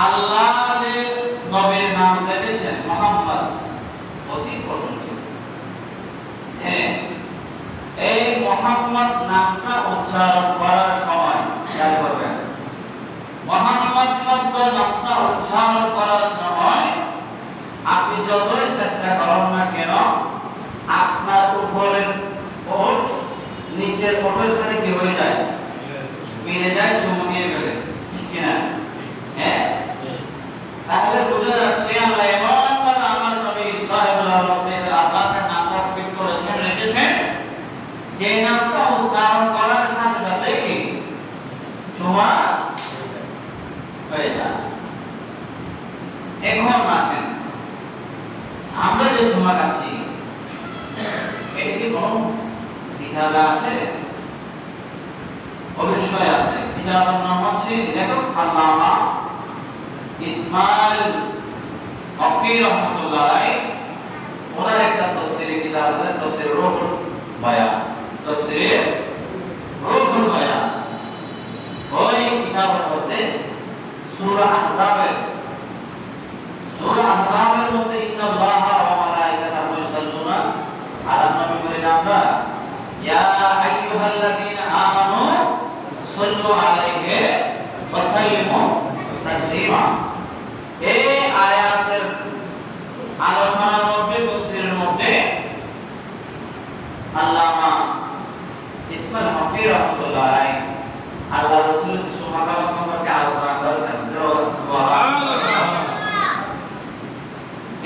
আল্লাহ যে নবীর নাম রেখেছেন মুহাম্মদ, অতি প্রশংসিত। এই মুহাম্মদ নামটা উচ্চারণ করার সময় খেয়াল করবেন, মুহাম্মদ শব্দ নামটা উচ্চারণ করার সময় আপনি যতই চেষ্টা করেন না কেন, আপনার উপরের ওঠ নিচের ওঠের সাথে কি হয়ে যায়, মিলে যায়, চুমকিয়ে গেলে, ঠিক কিনা? হ্যাঁ, তাহলে বোঝা যাচ্ছে আল্লাহ এমন ভাবে আমার নবী সাহেবুল আলাহ সাইয়্যিদুল আখলাকের নামটা ফিট করেছেন, রেখেছেন, যে নামটা উচ্চারণ করার সাথে সাথে কি চুমা হয়ে যায়। এখন আসেন, আমরা যে চুমা খাচ্ছি এটা কি কোনো কিতাবে আছে? অবশ্যই আছে। কিতাবের নাম হচ্ছে লেখক আল্লামা ইসমাইল হকি রহমাতুল্লাহ আলাইহি, ওনার একটা তাফসীরের কিতাব আছে, তাফসীর রুহুল বায়ান, তাফসীর রুহুল বায়ান। ওই কিতাবের মধ্যে সূরা আহজাবের মধ্যে ইন্নাল্লাহা ওয়া মালাইকাতাহু ইউসাল্লুনা আলান নবী বলেন আমরা ইয়া আইয়ুহাল্লাযীনা আমানু সাল্লু আলাইহি ওয়া সাল্লিমু তাসলিমা। এই আয়াতের আলোচনার মধ্যে, তাফসীরের মধ্যে আল্লামা ইসমাইল হকি রাহমাতুল্লাহ আলাইহি আল্লাহ রাসূলের সুন্নাত সম্পর্কে আলোচনা করেছেন। সুবহানাল্লাহ।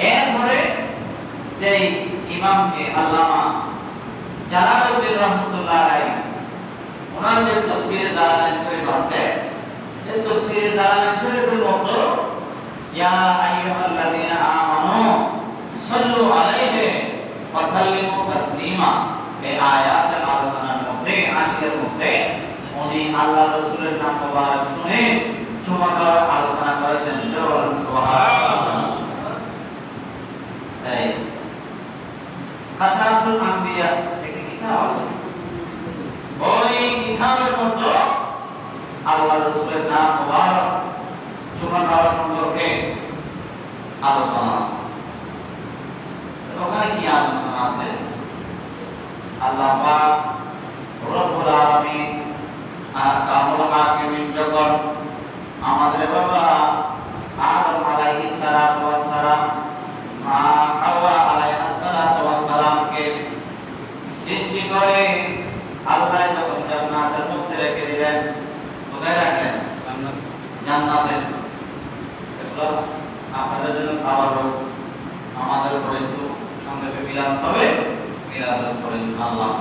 এরপরে যে ইমামকে আল্লামা জালালউদ্দিন রাহমাতুল্লাহ আলাইহি ওনার যে তাফসীরে জালালাইন শরীফ আছে, এই তাফসীরে জালালাইন শরীফের মধ্যে ইয়া আইয়ুহাল্লাযীনা আমানু সাল্লু আলাইহি ওয়া সাল্লিমু তাসলিমা, এই আয়াতের আলোচনার মধ্যে, আশিকের মধ্যে উনি আল্লাহ রাসূলের নাম মোবারক শুনে চুমা করার আলোচনা করেছেন। সুবহানাল্লাহ। তাই কাসাসুল আম্বিয়া একটা কিতাব আছে, ওই কিতাবের মধ্যে আল্লাহ রাসূলের নাম মোবারক চুমা খাওয়া সম্পর্কে আলোচনা আছে। ওখানে কি আলোচনা আছে? আল্লাহ পাক রব্বুল আলামিন কামুল হাকিমিন যখন আমাদের বাবা আদম আলাইহিস সালাতু ওয়াস সালাম, মা হাওয়া আলাইহিস সালাতু ওয়াস সালামকে সৃষ্টি করে আল্লাহ যখন জান্নাতের মধ্যে রেখে দিলেন, কোথায় রাখলেন? জান্নাতে। আপনাদের জন্য খাবার হোক, আমাদের উপরে একটু সংক্ষেপে মিলাদ হবে, মিলাদের পরে ইনশাআল্লাহ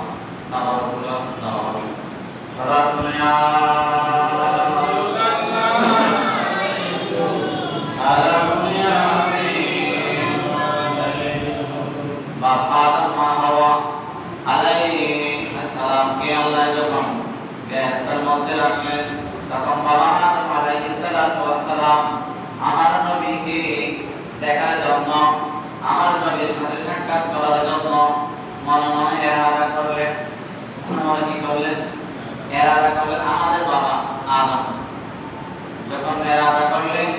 খাবারগুলো দেওয়া হবে। সালাতুল্লাহ আদম মা হাওয়া আলাইহিস সালামকে আল্লাহ যখন বেহেশতের মধ্যে রাখলেন, তখন বাবা আদম আলাইহিস সালাম আমার নবীকে দেখার জন্য, আমার নবীর সাথে সাক্ষাৎ করার জন্য মনে মনে ইরাদা করলেন। মনে কি করলেন? ইরাদা করলেন। আমাদের বাবা আদম যখন ইরাদা করলেন,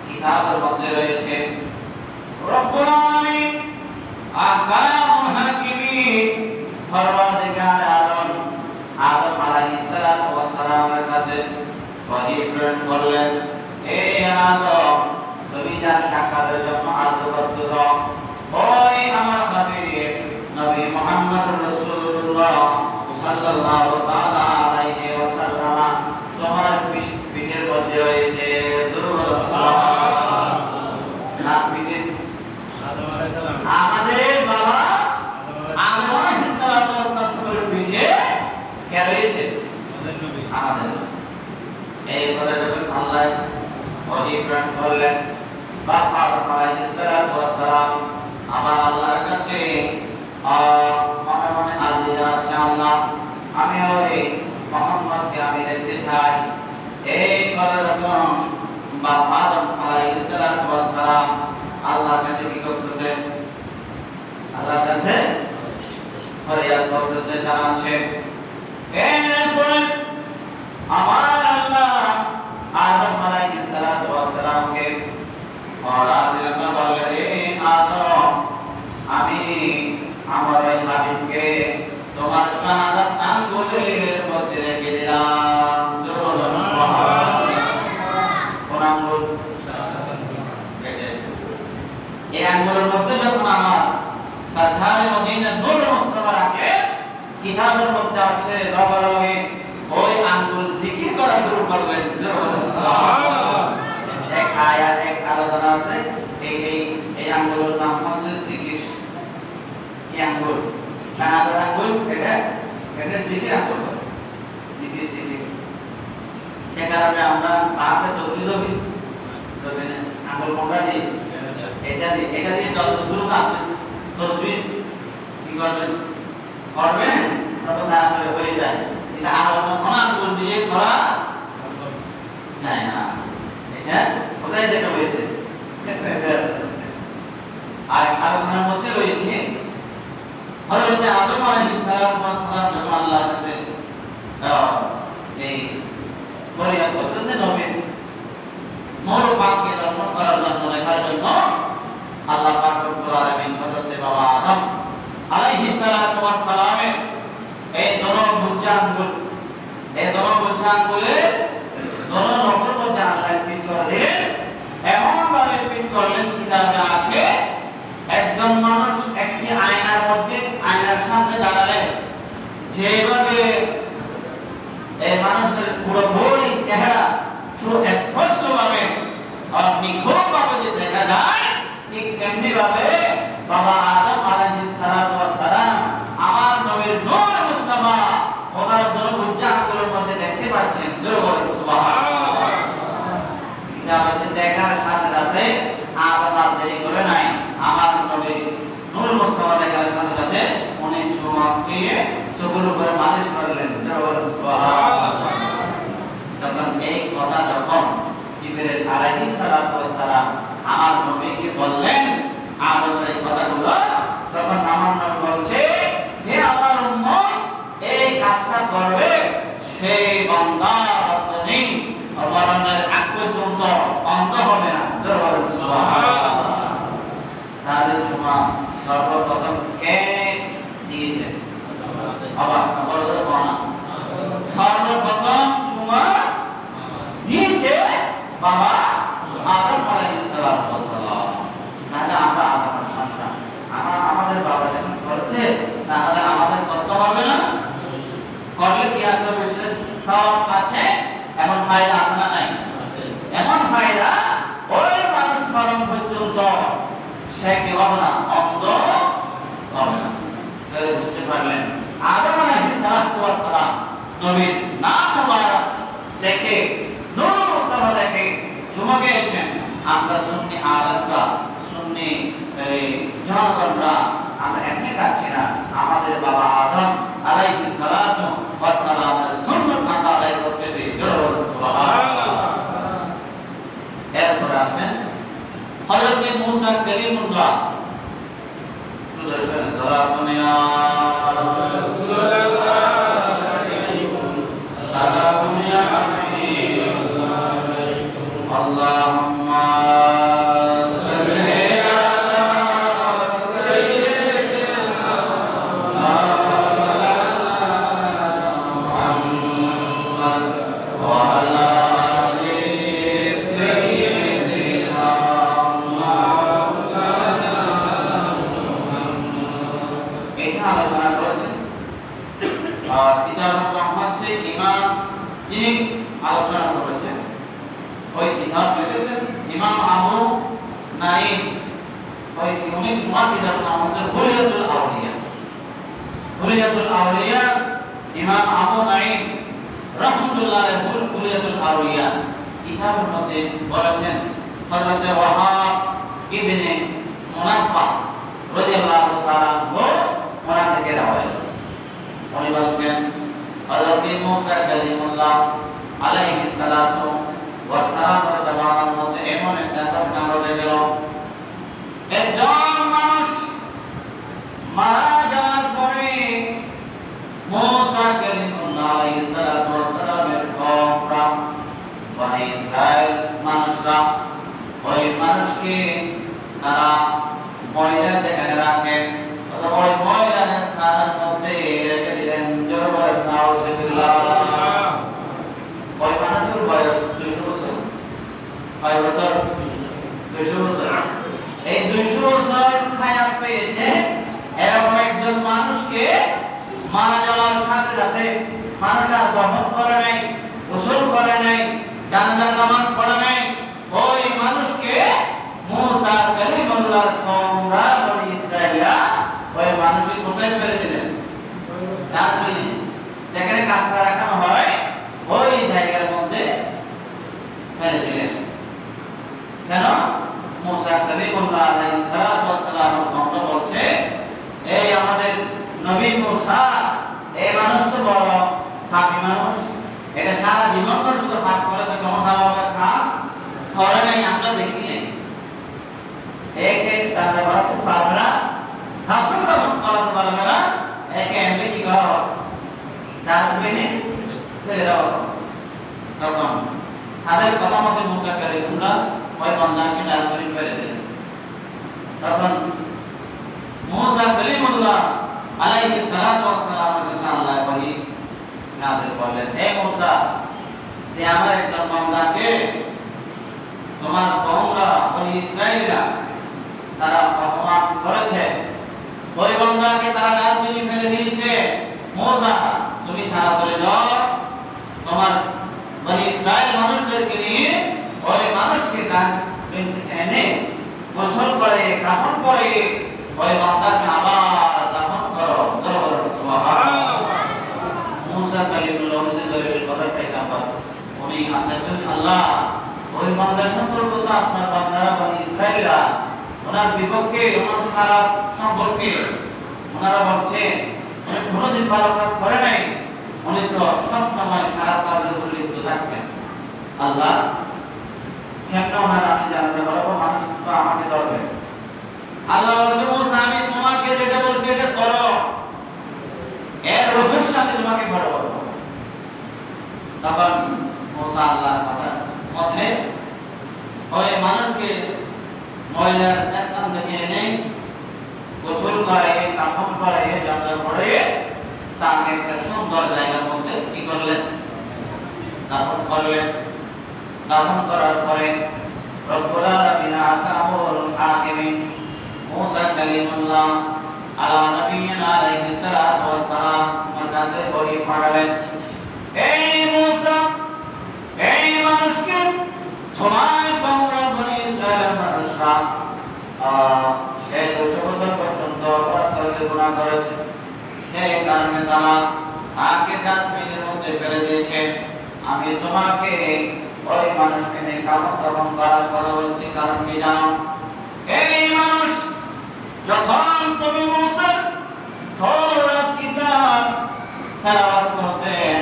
কিতাবের মধ্যে রয়েছে রব্বুল আলামিন আকামুল হাকিমিন পরওয়ারদিগার আলম আদম আলাইহিস সালাতু ওয়াস সালামের কাছে ওহী প্রেরণ করলেন, হে আদম, তুমি যার সাক্ষাতের জন্য আরজ করতেছ, ওই আমার হাবিব নবী মুহাম্মদ রাসূলুল্লাহ সাল্লাল্লাহু তাআলা আলাইহি ওয়াসাল্লাম তোমার পিঠের মধ্যে রয়েছে। আমাদের বাবা আদম আলাইহিস সালামের পিঠে কে রয়েছে? আমাদের। এই কথা যখন আল্লাহ ওহী প্রেরণ করলেন, বাবা আদম আলাইহিস সালাম আমার আল্লাহর কাছে মনে মনে আরজি জানাচ্ছে, আল্লাহ আমি ওই মুহাম্মদকে আমি দেখতে চাই। এই কথা যখন বাবা আদম আলাইহিস সালাম আল্লাহর কাছে কি করতেছে? আল্লাহর কাছে ফরিয়াদ করতেছে, জানাচ্ছে। এরপরে আমার আল্লাহ আদম আলাইহিস সালাম ওরা দিলেন বলে আদম আমি আমার এই হাবিবকে তোমার শাহাদাত আঙ্গুলের মধ্যে রেখে দিলাম। কোন আঙ্গুল? এই আঙ্গুলের মধ্যে যখন আমার সরকারে মদিনা নূর মুস্তাফা রাখে কিতাবের মধ্যে আসে লগে লগে ওই আঙ্গুল জিকির করা শুরু করলেন। এক আয়াত এক আলোচনা আছে এই আঙ্গুলের নাম হচ্ছে জিকির। কি আঙ্গুল? শাহাদাত আঙ্গুল। এটা জিকির আঙ্গুল, জিকির জিকির। সে কারণে আমরা পাহাড়ে তসবিহ তবে আঙ্গুল কোনটা দিই? এটা দিয়ে যত দ্রুত আপনি তসবিহ কি করবেন তত তাড়াতাড়ি হয়ে যায়। কিন্তু আঙ্গুল কখনো আঙ্গুল দিয়ে করা যায় না। এটা কোথায় দেখা হয়েছে? আর আলোচনার মধ্যে রয়েছে হযরত আদম আলাইহিস সালাম যখন আল্লাহর কাছে এই ফরিয়াদ করতেছে নবীর নূর পাককে দর্শন করার জন্য, দেখার জন্য, আল্লাহ পাক রব্বুল আলামিন হযরত বাবা আদম আলাইহিস সালামের এই দোনো ভুজাঙ্গুলে দোনো নখের মধ্যে আল্লাহ পিন করে দিলেন। এমন ভাবে পিন করলেন কিতাবে আছে একজন মানুষ একটি আয়নার মধ্যে আয়নার সামনে দাঁড়ালে যেভাবে এই মানুষের পুরো বডি চেহারা সুস্পষ্ট ভাবে আর নিখুঁত ভাবে যে দেখা যায়, ঠিক তেমনি ভাবে বাবা আদম আলাইহিস সালাম আমার নবীর নূর মুস্তাফা ওনার দরজা-আঙ্গুলের মধ্যে দেখতে পাচ্ছেন। জোরে বলেন সুবহানাল্লাহ। কিতাবে সে দেখার সাথে সাথে আদম আর দেরি করে নাই, আমার নবীর নূর মুস্তাফা দেখার সাথে সাথে উনি চুমুক দিয়ে চোখের উপরে মালিশ করলেন। জোরে বলেন সুবহানাল্লাহ। তখন এই কথা যখন জিবরিল আলাইহিস সালাম আমার নবীকে বললেন আদমের এই কথাগুলো, তখন আমার নবী বলছে যে আমার উম্মত এই কাজটা করবে সেই বান্দা বর্তমানে মরণের আগ পর্যন্ত অন্ধ হবে না। জোরে বলেন সুবহানাল্লাহ। তাহলে চুমা সর্বপ্রথম কে দিয়েছে? সর্বপ্রথম চুমা দিয়েছে বাবা আদম আলাইহিস সালাম। তাহলে আমরা আদমের সন্তান, আমাদের বাবা যখন করেছে তাহলে আমাদের করতে হবে না? করলে কি আসবে? বিশেষ সওয়াব আছে, এমন ফায়দা আছে না নাই? এমন ফায়দা ওই মানুষ মরণ পর্যন্ত সে কি হবে না? অন্ধ হবে না। তাহলে বুঝতে পারলেন আদম আলাইহিস সালাম নবীর নাম মুবারক দেখে নূর মুস্তাফা দেখে চুমা খেয়েছেন। আমরা সুন্নি আলেমরা, সুন্নি জনগণরা আমরা এমনি কাটছি না, আমাদের বাবা আদম আলাইহিস সালামের সুন্নাত আমরা আদায় করতেছি। সুবহানাল্লাহ। এরপর আসেন হযরত মুসা কালিমুল্লাহ সালাতুন ইয়া রাসূলুল্লাহ সালাতুন ইয়া হাবিবাল্লাহ আল্লাহুম্মা আলোচনা করেছেন। ওই কিতাব লিখেছেন ইমাম আবু নাঈম। ওই কিতাবের নাম হচ্ছে হুলিয়াতুল আউলিয়া। হুলিয়াতুল আউলিয়া ইমাম আবু নাঈম রাহমাতুল্লাহ আলাইহি হুলিয়াতুল আউলিয়া কিতাবের মধ্যে বলেছেন হযরত ওয়াহাব ইবনে মুনাফফা রাদিয়াল্লাহু তাআলা ওনার থেকে রাওয়ায়াত। উনি বলেছেন হযরত মুসা কালিমুল্লাহ আলাইহিস সালাতু ওয়াস সালামের জামানার মধ্যে এমন একটা ঘটনা ঘটে গেল, একজন মানুষ মারা যাওয়ার পরে মুসা কালিমুল্লাহ আলাইহিস সালাতু ওয়াস সালামের কওমরা বনি ইসরাইল মানুষরা ওই ওই মানুষকে তারা ময়লা যেখানে রাখে ওই ময়লার স্থানের মধ্যে রেখে দিলেন। জোরে বলেন নাউজুবিল্লাহ। ওই মানুষের বয়স 200 বছর। কয় বছর? 200 বছর। এই 200 বছর হায়াত পেয়েছে এরকম একজন মানুষকে মারা যাওয়ার সাথে সাথে মানুষ আর দফন করে নাই, গোসল করে নাই, জানাজার নামাজ পড়ে নাই। ওই মানুষকে মুসা কালিমুল্লাহর কওমরা বনি ইসরাঈলা ওই মানুষকে কোথায় ফেলে দিলেন? ডাস্টবিনে, যেখানে কাঁচরা রাখানো হয় ওই জায়গার মধ্যে ফেলে দিলেন। কেন? মুসা কালিমুল্লাহ আলাইহিস সালাতু ওয়াস সালাম কওমরা বলছে, এই আমাদের নবী মুসা এই মানুষ তো বড় ফাঁকি মানুষ, এটা সারা জীবন শুধু ফাঁক করেছে, কোনো সাহাবার কাজ করে নাই, আমরা দেখি নাই। একে জানতে পারছে পারবে না, তখন করাতে পারবে না, একে এমনি কি করো ডাস্টবিনে ফেলে দাও। তখন তাদের কথা মতো মুসা কালিমুল্লাহ ওই বান্দাকে ডাস্টবিনে ফেলে দিলেন। তখন মুসা কালিমুল্লাহ আলাইহিস সালাতু ওয়াস সালামের কাছে আল্লাহ ওহী নাযিল করলেন, হে মুসা, যে আমার একজন বান্দাকে তোমার কওমরা বনি ইসরাঈলরা তারা অপমান করেছে, ওই বান্দাকে তারা ডাস্টবিনে ফেলে দিয়েছে। মুসা, তুমি তাড়াতাড়ি যাও, তোমার বনি ইসরাঈল মানুষদেরকে নিয়ে ওই মানুষকে ডাস্টবিন থেকে এনে গোসল করে কাফন করে ওই বান্দাকে আবার দাফন করো। সুবহানাল্লাহ। মুসা কালিমুল্লাহ ওদের কথা পয়গম্বর উনি আসাদুল আল্লাহ ওই বান্দা সম্পর্ক তো আপনার বান্দারা বনি ইসরাঈলরা ওনার বিপক্ষে, ওনার খারাপ সম্পর্কে ওনারা বলছেন উনি কোনোদিন ভালো কাজ করে নাই, উনি তো সব সময় খারাপ কাজে লিপ্ত থাকতেন। আল্লাহ কেন ওনারা আমি জানাতে পারবো? মানুষ তো আমাকে ধরবে। আল্লাহ বলছে, মুসা আমি তোমাকে যেটা বলছি এটা করো, এর রহস্য আমি তোমাকে বড় করব। তখন মুসা আল্লাহর কথা মতে ওই মানুষকে ময়লার স্থান থেকে এনে গোসল করে কাফন করে জানাজা পড়ে তাকে একটা সুন্দর জায়গার মধ্যে কি করলেন? দাফন করলেন। দাফন করার পরে রব্বুল আলামিন আকামুল হাকিমিন মুসা কালিমুল্লাহ আলা নবিয়িনা আলাইহিস সালাতু ওয়াস সালাম আমার কাছে ওহী পাঠালেন, এই মুসা, এই মানুষকে তোমার কওমরা বনি ইসরাঈলের মানুষরা সে 200 বছর পর্যন্ত অপরাধ করেছে, গুনাহ করেছে, সেই কারণে তাকে ডাস্টবিনের মধ্যে ফেলে দিয়েছে। আমি তোমাকে ওই মানুষকে নিয়ে কাফন দাফন করার কথা বলছি, কারণ কি জানো? এই মানুষ যখন তুমি মুসা তাওরাত কিতাব তেলাওয়াত করতেন,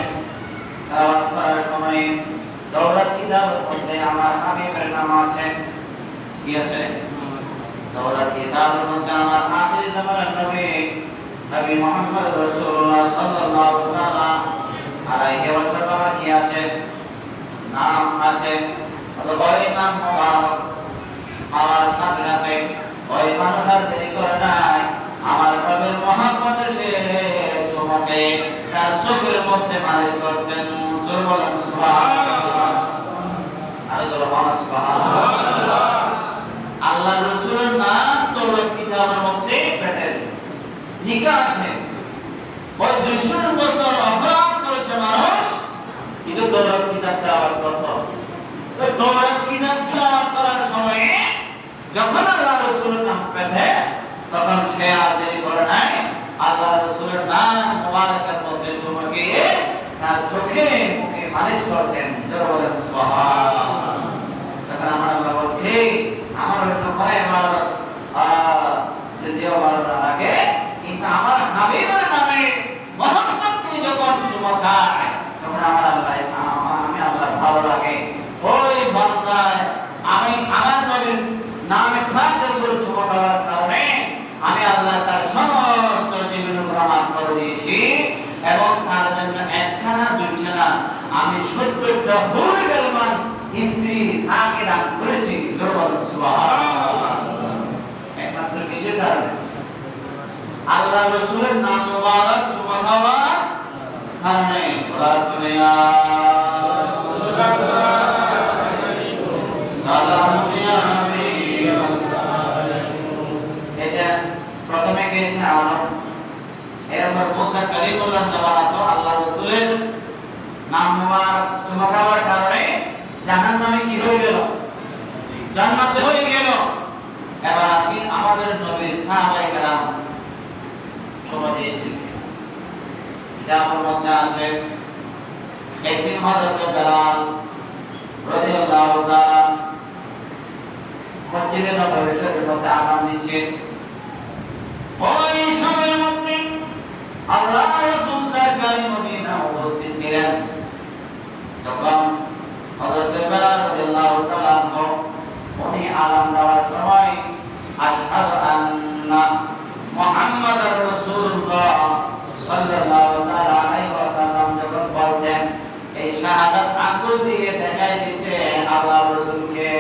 তেলাওয়াত করার সময় তাওরাত কিতাবের মধ্যে আমার হাবিবের নাম আছে। কি আছে? তাওরাত কিতাবের মধ্যে আমার আখির জামানার নবী নবী মুহাম্মদ রাসূলুল্লাহ সাল্লাল্লাহু তাআলা আলাইহি ওয়াসাল্লাম কি আছে? নাম আছে। ওই নাম মোবারক আমার সাথে সাথে ওই মানুষ আর দেরি করে নাই, আমার নবীর মুহাম্মদ সে চুমকে তার চোখের মধ্যে মালিশ করতেন। সুবহানাল্লাহ। আর সুবহানাল্লাহ। আল্লাহ রাসূলের নাম তাওরাত কিতাবের মধ্যে পেটের লিখা আছে। ওই 200 বছর অপরাধ করেছে মানুষ, কিন্তু তাওরাত কিতাব তেলাওয়াত করত। তো তাওরাত কিতাব তেলাওয়াত করার সময় যখন আল্লাহ রাসূলের নাম পেতে তখন সে আর দেরি করে নাই, আল্লাহ রাসূলের নাম মুবারকের মধ্যে চুমকে তার চোখে মুখে মালিশ করতেন। জোরে বলেন সুবহানাল্লাহ। তখন আমরা বলছি আমার একটু করে যদিও ভালো না লাগে, কিন্তু আমার হাবিবের নামে মুহাম্মদকে যখন চুমকায় তখন আমার আল্লাহ আমি আল্লাহ ভালো লাগে। ওই বান্দায় আমি আমার নবীর নামে ফাতের উপর চুমকাবার কারণে আমি আল্লাহ তার সমস্ত জীবন প্রমাণ করে দিয়েছি, এবং তার জন্য একটা না দুইটা না আমি 70টা হুর গেলমান স্ত্রী তাকে দান করেছি। জোর আল্লাহ রাসূলের নাম মুবারক চুমা খাওয়ার কারণে সালাত দুনিয়া সালাম ইয়া এটা প্রথমে গেছে আদম, এরপর মুসা কালিমুল্লাহ জামানাত আল্লাহ রাসূলের নাম মুবারক চুমা খাওয়ার কারণে জাহান্নামে কি হয়ে গেল? জান্নাতে হয়ে গেল। এবার আসি আমাদের নবীর সাহাবায়ে কেরাম চুমা দিয়েছিলেন। কিতাবের মধ্যে আছে একদিন হযরত বেলাল রাদিয়াল্লাহু তাআলা মসজিদে নববী শরীফের মধ্যে আযান দিচ্ছে। ওই সময়ের মধ্যে আল্লাহ রাসূল সরকার মদিনা উপস্থিত ছিলেন। তখন হযরত বেলাল রাদিয়াল্লাহু তাআলা উনি আযান দেওয়ার সময় আশহাদু আন্না মুহাম্মাদুর রাসূলুল্লাহ সাল্লাল্লাহু তাআলা আলাইহি ওয়াসাল্লাম যখন বলতেন, এই শাহাদাত আঙ্গুল দিয়ে দেখাই দিতে আল্লাহ রাসূলকে